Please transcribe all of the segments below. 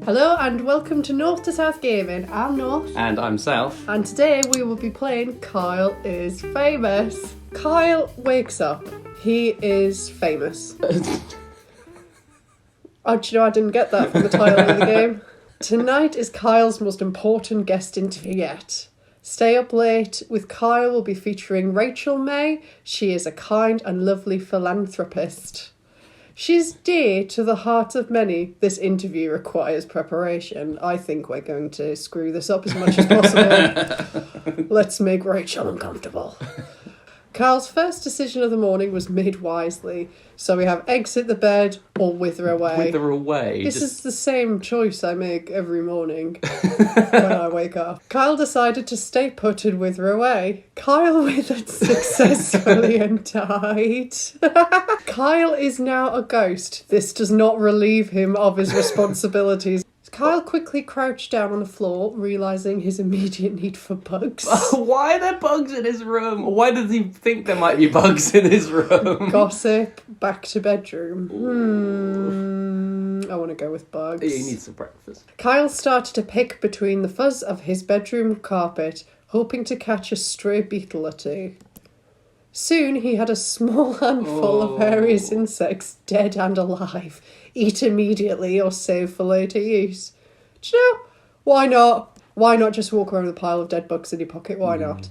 Hello and welcome to North to South Gaming. I'm North. And I'm South. And today we will be playing Kyle is Famous. Kyle wakes up. He is famous. Oh, do you know I didn't get that from the title of the game? Tonight is Kyle's most important guest interview yet. Stay up late with Kyle will be featuring Rachel May. She is a kind and lovely philanthropist. She's dear to the hearts of many. This interview requires preparation. I think we're going to screw this up as much as possible. Let's make Rachel uncomfortable. Kyle's first decision of the morning was made wisely. So we have exit the bed or wither away. Wither away? This is the same choice I make every morning when I wake up. Kyle decided to stay put and wither away. Kyle withered successfully and died. Kyle is now a ghost. This does not relieve him of his responsibilities. Kyle quickly crouched down on the floor, realising his immediate need for bugs. Why are there bugs in his room? Why does he think there might be bugs in his room? Gossip, back to bedroom. I want to go with bugs. He needs some breakfast. Kyle started to pick between the fuzz of his bedroom carpet, hoping to catch a stray beetle or two. Soon he had a small handful of various insects, dead and alive. Eat immediately or save for later use. Do you know, why not? Why not just walk around with a pile of dead bugs in your pocket? Why not?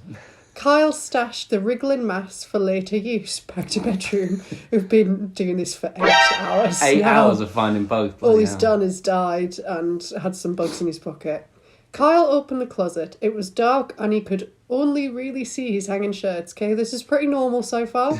Kyle stashed the wriggling mass for later use. Back to bedroom. We've been doing this for 8 hours. 8 hours of finding bugs. All he's done is died and had some bugs in his pocket. Kyle opened the closet. It was dark and he could only really see his hanging shirts. Okay, this is pretty normal so far.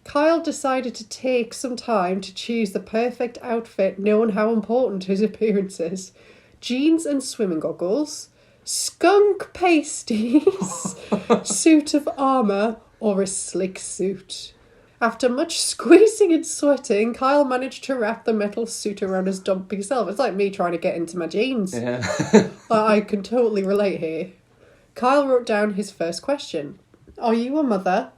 Kyle decided to take some time to choose the perfect outfit, knowing how important his appearance is. Jeans and swimming goggles, skunk pasties, suit of armour, or a slick suit. After much squeezing and sweating, Kyle managed to wrap the metal suit around his dumpy self. It's like me trying to get into my jeans. Yeah. I can totally relate here. Kyle wrote down his first question. Are you a mother?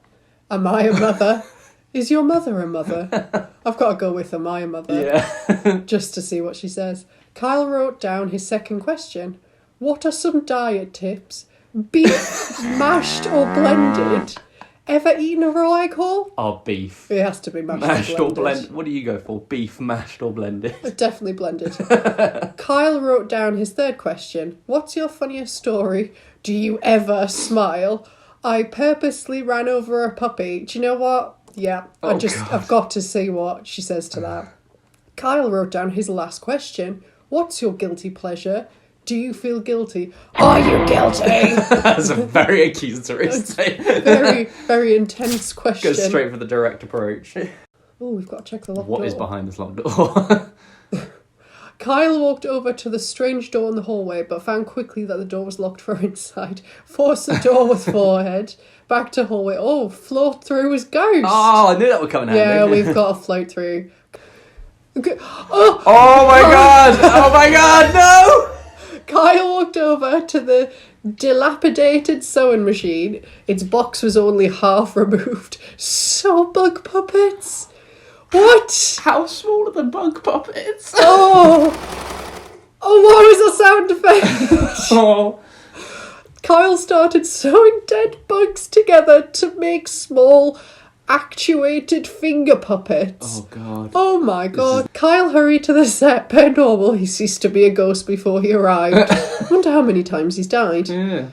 Am I a mother? Is your mother a mother? I've got to go with am I a mother? Yeah. Just to see what she says. Kyle wrote down his second question. What are some diet tips? Beef, mashed or blended? Ever eaten a raw egg whole? Oh, beef. It has to be mashed or blended. What do you go for? Beef, mashed or blended? Definitely blended. Kyle wrote down his third question. What's your funniest story? Do you ever smile? I purposely ran over a puppy. Do you know what? Yeah, I've got to see what she says to that. Kyle wrote down his last question. What's your guilty pleasure? Do you feel guilty? Are you guilty? That's a very accusatory statement. Very, very intense question. Goes straight for the direct approach. Oh, we've got to check the locked door. What is behind this locked door? Kyle walked over to the strange door in the hallway, but found quickly that the door was locked from inside. Forced the door with forehead. Back to hallway. Oh, float through his ghost. Oh, I knew that would come in handy. Yeah, we've got to float through. Oh my god! Oh my god, no! Kyle walked over to the dilapidated sewing machine. Its box was only half removed. So bug puppets. What? How small are the bug puppets? Oh, what was the sound effect? Oh. Kyle started sewing dead bugs together to make small, actuated finger puppets. Oh, God. Oh, my God. Kyle hurried to the set. Per normal, he ceased to be a ghost before he arrived. I wonder how many times he's died. Yeah.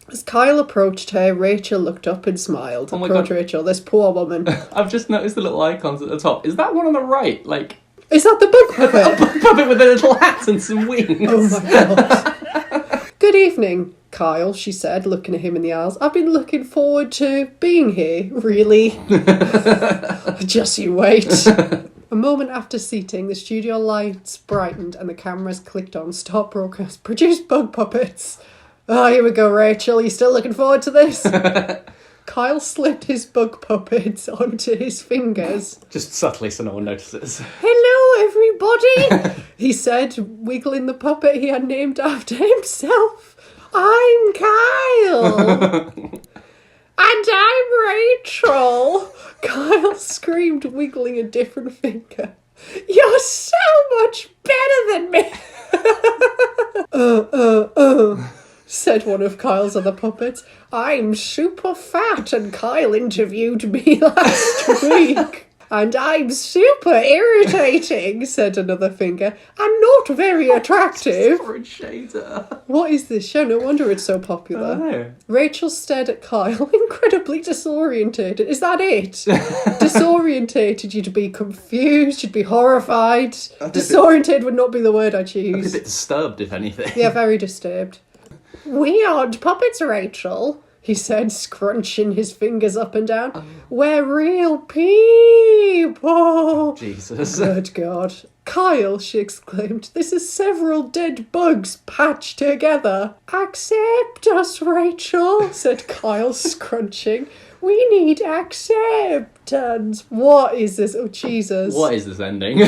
As Kyle approached her, Rachel looked up and smiled. Oh my Approach God. Rachel, this poor woman. I've just noticed the little icons at the top. Is that one on the right? Like, Is that the bug a puppet? bug puppet with a little hat and some wings. Oh, my God. Good evening, Kyle, she said, looking at him in the eyes. I've been looking forward to being here, really. Just you wait. A moment after seating, the studio lights brightened and the cameras clicked on stop broadcast. Produce bug puppets. Oh, here we go, Rachel. Are you still looking forward to this? Kyle slipped his bug puppets onto his fingers. Just subtly so no one notices. Hello, everybody, he said, wiggling the puppet he had named after himself. I'm Kyle. And I'm Rachel. Kyle screamed, wiggling a different finger. You're so much better than me. said one of Kyle's other puppets. I'm super fat and Kyle interviewed me last week. And I'm super irritating, said another finger. I'm not very attractive. For a shader. What is this show? No wonder it's so popular. I know. Rachel stared at Kyle, incredibly disorientated. Is that it? Disorientated, you'd be confused, you'd be horrified. Disorientated would not be the word I A choose. bit disturbed, if anything. Yeah, very disturbed. We aren't puppets, Rachel, he said, scrunching his fingers up and down. We're real people. Jesus. Good God. Kyle, she exclaimed, this is several dead bugs patched together. Accept us, Rachel, said Kyle, scrunching. We need acceptance. What is this? Oh, Jesus. What is this ending?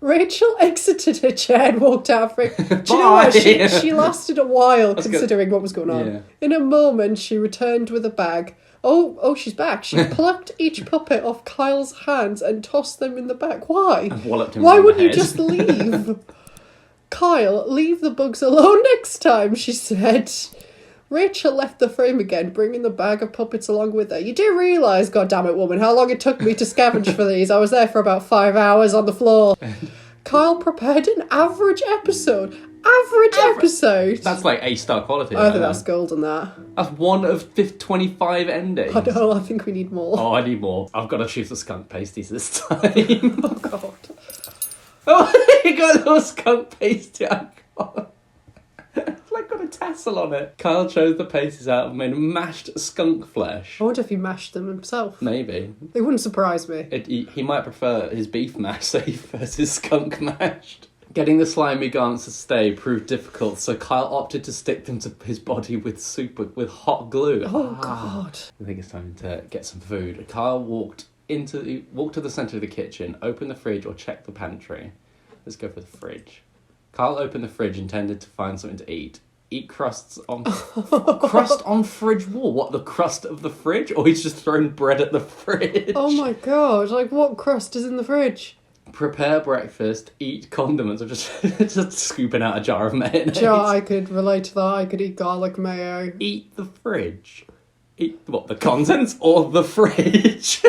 Rachel exited her chair and walked out for it. Do you know Bye. what? She lasted a while considering what was going on. Yeah. In a moment, she returned with a bag. Oh, she's back. She plucked each puppet off Kyle's hands and tossed them in the bag. Why? And walloped him Why round the wouldn't you head. just leave? Kyle, leave the bugs alone next time, she said. Rachel left the frame again, bringing the bag of puppets along with her. You do realise, goddammit woman, how long it took me to scavenge for these? I was there for about 5 hours on the floor. Kyle prepared an average episode. Average episode? That's like A-star quality. I think that's golden, that. That's one of 25 endings. I know, I think we need more. Oh, I need more. I've got to choose the skunk pasties this time. Oh, God. Oh, you got a little skunk pasty. It's like got a tassel on it. Kyle chose the pasties out of mashed skunk flesh. I wonder if he mashed them himself. Maybe. It wouldn't surprise me. He might prefer his beef mash, so he prefers his skunk mashed. Getting the slimy garments to stay proved difficult, so Kyle opted to stick them to his body with hot glue. Oh, God. I think it's time to get some food. Kyle walked to the centre of the kitchen, opened the fridge or checked the pantry. Let's go for the fridge. Kyle opened the fridge, intended to find something to eat. Eat crusts on... crust on fridge wall? What, the crust of the fridge? Or he's just thrown bread at the fridge? Oh, my God. Like, what crust is in the fridge? Prepare breakfast, eat condiments. I'm just scooping out a jar of mayonnaise. Sure, I could relate to that. I could eat garlic mayo. Eat the fridge. Eat, what, the contents or the fridge?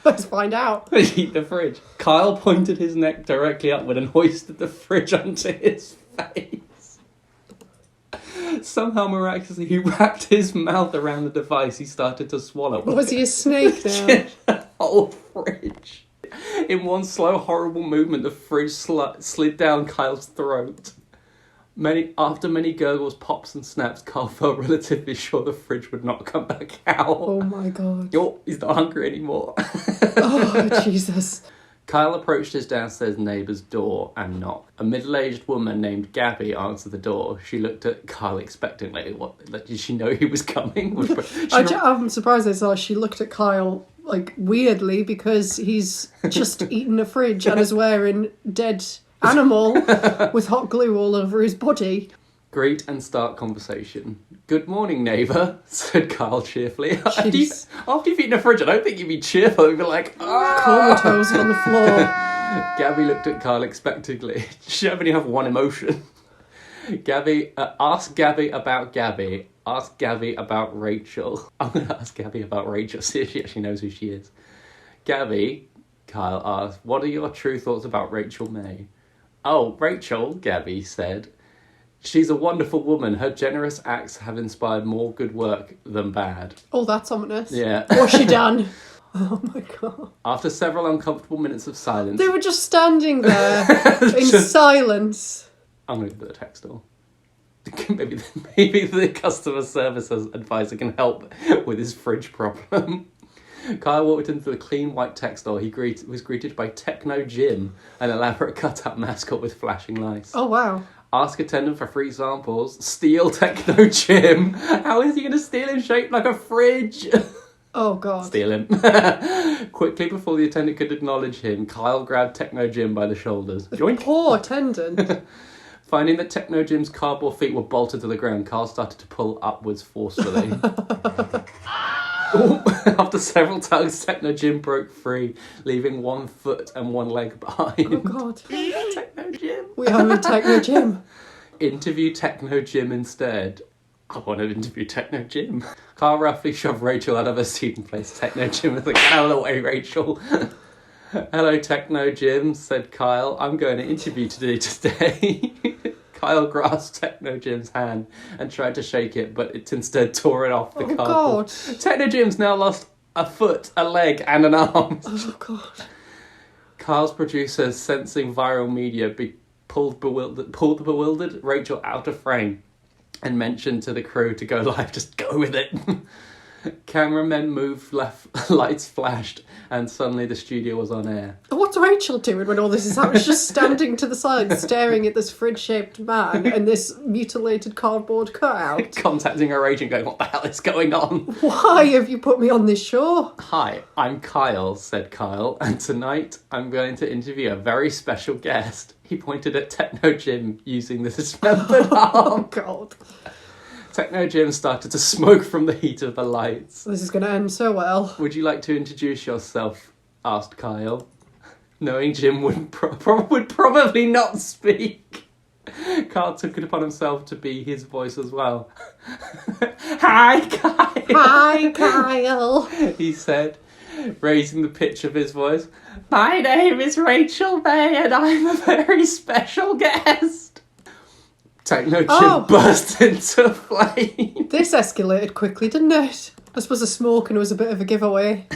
Let's find out. Eat the fridge. Kyle pointed his neck directly upward and hoisted the fridge onto his face. Somehow, miraculously, he wrapped his mouth around the device. He started to swallow. Was he a snake now? The whole fridge. In one slow, horrible movement, the fridge slid down Kyle's throat. After many gurgles, pops and snaps, Kyle felt relatively sure the fridge would not come back out. Oh my God. He's not hungry anymore. Oh, Jesus. Kyle approached his downstairs neighbour's door and knocked. A middle-aged woman named Gabby answered the door. She looked at Kyle expectantly. Did she know he was coming? I'm surprised I saw she looked at Kyle, like, weirdly, because he's just eaten a fridge and is wearing dead animal with hot glue all over his body. Greet and start conversation. Good morning, neighbour, said Kyle cheerfully. After you've eaten a fridge, I don't think you'd be cheerful. You'd be like, comatose on the floor. Gabby looked at Kyle expectantly. She only have one emotion. Ask Gabby about Gabby. Ask Gabby about Rachel. I'm going to ask Gabby about Rachel, see if she actually knows who she is. Gabby, Kyle asked, what are your true thoughts about Rachel May? Oh, Rachel, Gabby said. She's a wonderful woman. Her generous acts have inspired more good work than bad. Oh, that's ominous. Yeah. What's she done? Oh my God. After several uncomfortable minutes of silence... They were just standing there in silence. I'm going to go to the text store. Maybe the customer service advisor can help with his fridge problem. Kyle walked into the clean white tech store. He was greeted by Techno Jim, an elaborate cutout mascot with flashing lights. Oh, wow. Ask attendant for free samples. Steal Techno Jim. How is he going to steal him shaped like a fridge? Oh, God. Steal him. Quickly, before the attendant could acknowledge him, Kyle grabbed Techno Jim by the shoulders. Joink. Poor attendant. Finding that Techno Jim's cardboard feet were bolted to the ground, Kyle started to pull upwards forcefully. After several tugs, Techno Jim broke free, leaving one foot and one leg behind. Oh, God. Techno Jim. We are in Techno Jim. interview Techno Jim instead. I want to interview Techno Jim. Kyle roughly shoved Rachel out of her seat and placed Techno Jim as the get out of the way, Rachel. Hello, Techno Jim, said Kyle. I'm going to interview today. Kyle grasped Techno Jim's hand and tried to shake it, but it instead tore it off the cardboard. God. Techno Jim's now lost a foot, a leg, and an arm. Oh, God. Kyle's producer, sensing viral media, pulled the bewildered Rachel out of frame and mentioned to the crew to go live. Just go with it. Cameramen moved, left, lights flashed, and suddenly the studio was on air. What's Rachel doing when all this is happening? She's just standing to the side, staring at this fridge-shaped man and this mutilated cardboard cutout. Contacting her agent going, what the hell is going on? Why have you put me on this show? Hi, I'm Kyle, said Kyle, and tonight I'm going to interview a very special guest. He pointed at Techno Jim using the dismembered arm. Oh, God. Techno Jim started to smoke from the heat of the lights. This is going to end so well. Would you like to introduce yourself? Asked Kyle. Knowing Jim would probably not speak, Kyle took it upon himself to be his voice as well. Hi, Kyle. Hi, Kyle. He said, raising the pitch of his voice. My name is Rachel May and I'm a very special guest. Techno Jim burst into flame. This escalated quickly, didn't it? I suppose the smoking was a bit of a giveaway.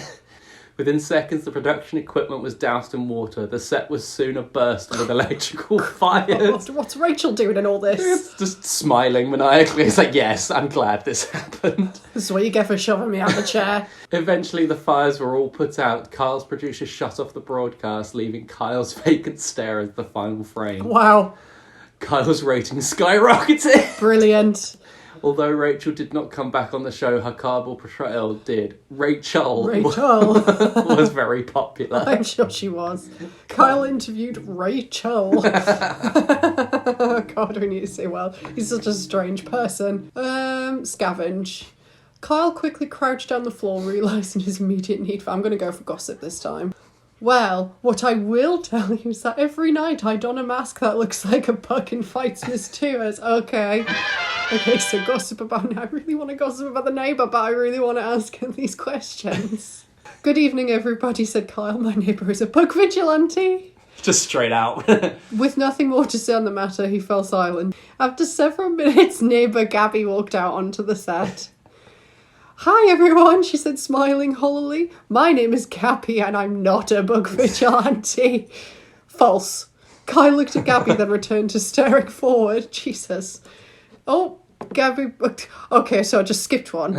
Within seconds, the production equipment was doused in water. The set was soon abuzz with electrical fires. What's Rachel doing in all this? Just smiling maniacally. It's like, yes, I'm glad this happened. This is what you get for shoving me out the chair. Eventually, the fires were all put out. Kyle's producer shut off the broadcast, leaving Kyle's vacant stare as the final frame. Wow. Kyle's rating skyrocketed. Brilliant. Although Rachel did not come back on the show, her cardboard portrayal did. Rachel was very popular. I'm sure she was. Kyle interviewed Rachel. God, we need to say, well, he's such a strange person. Scavenge. Kyle quickly crouched down the floor, realising his immediate need for... I'm going to go for gossip this time. Well, what I will tell you is that every night I don a mask that looks like a bug and fights Miss Tours. Okay, so gossip about... I really want to gossip about the neighbour, but I really want to ask him these questions. Good evening, everybody, said Kyle. My neighbour is a bug vigilante. Just straight out. With nothing more to say on the matter, he fell silent. After several minutes, neighbour Gabby walked out onto the set. Hi everyone, she said, smiling hollowly. My name is Gabby and I'm not a bug vigilante. False. Kyle looked at Gabby, then returned to staring forward. Jesus. Oh, Gabby... Okay, so I just skipped one.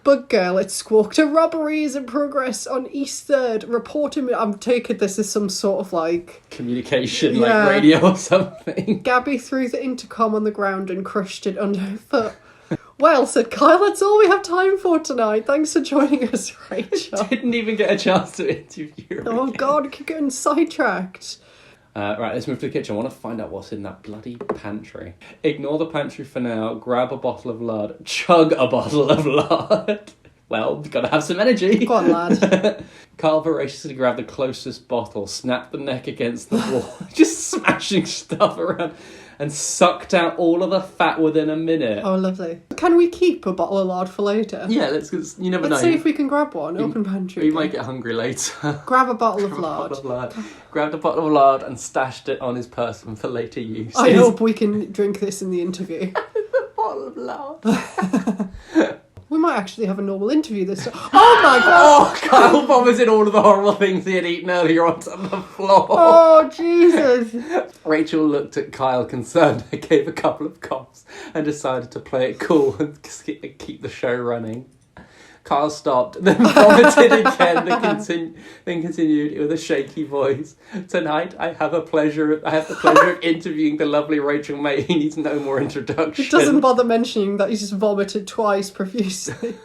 Bug girl, it squawked. A robbery is in progress on East 3rd. Reporting... I'm taking this as some sort of like... communication, like radio or something. Gabby threw the intercom on the ground and crushed it under her foot. Well, said Kyle, that's all we have time for tonight. Thanks for joining us, Rachel. Didn't even get a chance to interview her. Oh, God, I keep getting sidetracked. Right, let's move to the kitchen. I want to find out what's in that bloody pantry. Ignore the pantry for now. Grab a bottle of lard. Chug a bottle of lard. Well, you've got to have some energy. Go on, lad. Carl voraciously grabbed the closest bottle, snapped the neck against the wall, just smashing stuff around, and sucked out all of the fat within a minute. Oh, lovely. Can we keep a bottle of lard for later? Yeah, you never know. Let's see if we can grab one. Open pantry. You might get hungry later. Grab a bottle of lard. Grabbed a bottle of lard and stashed it on his person for later use. I hope we can drink this in the interview. A bottle of lard. We might actually have a normal interview this time. Oh my God! Oh, Kyle vomited all of the horrible things he had eaten earlier onto the floor. Oh, Jesus. Rachel looked at Kyle concerned, gave a couple of coughs and decided to play it cool and keep the show running. Kyle stopped, then vomited again, then continued with a shaky voice. Tonight, I have the pleasure of interviewing the lovely Rachel May. He needs no more introduction. It doesn't bother mentioning that he's just vomited twice profusely.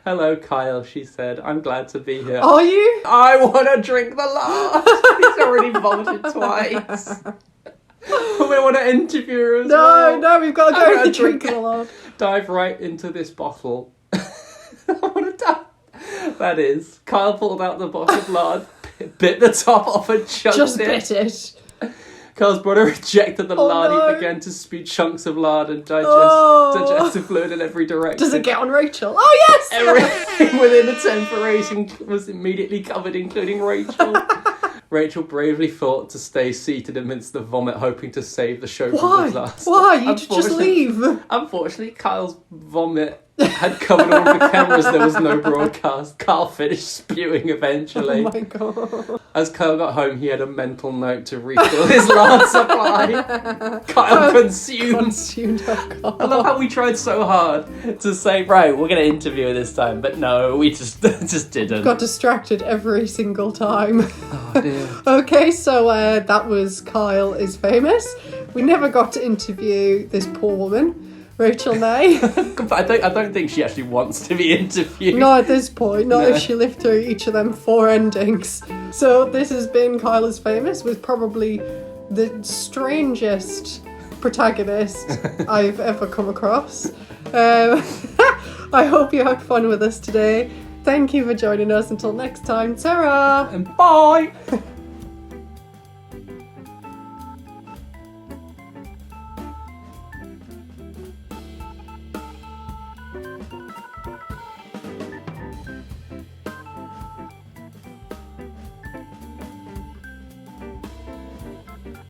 Hello, Kyle, she said. I'm glad to be here. Are you? I want to drink the lard. He's already vomited twice. We want to interview her as well. No, we've got to go and drink the lard. Dive right into this bottle. I want to die. That is, Kyle pulled out the bottle of lard, bit the top off and chugged Just it. bit it. Kyle's brother rejected the lard. no. He began to spew chunks of lard and digestive fluid in every direction. Does it get on Rachel? Oh, yes! Everything within the temperation was immediately covered, including Rachel. Rachel bravely fought to stay seated amidst the vomit, hoping to save the show from disaster. Why? You just leave. Unfortunately, Kyle's vomit had covered all the cameras. There was no broadcast. Kyle finished spewing eventually. Oh my god. As Kyle got home, he had a mental note to refill his lard supply. Kyle consumed alcohol. I love how we tried so hard to say, right, we're going to interview this time, but no, we just didn't. Got distracted every single time. Oh dear. Okay, so that was Kyle is Famous. We never got to interview this poor woman, Rachel May. But I don't think she actually wants to be interviewed. Not at this point, not if she lived through each of them 4 endings. So this has been Kyle is Famous with probably the strangest protagonist I've ever come across. I hope you had fun with us today. Thank you for joining us. Until next time, ta-ra! And bye!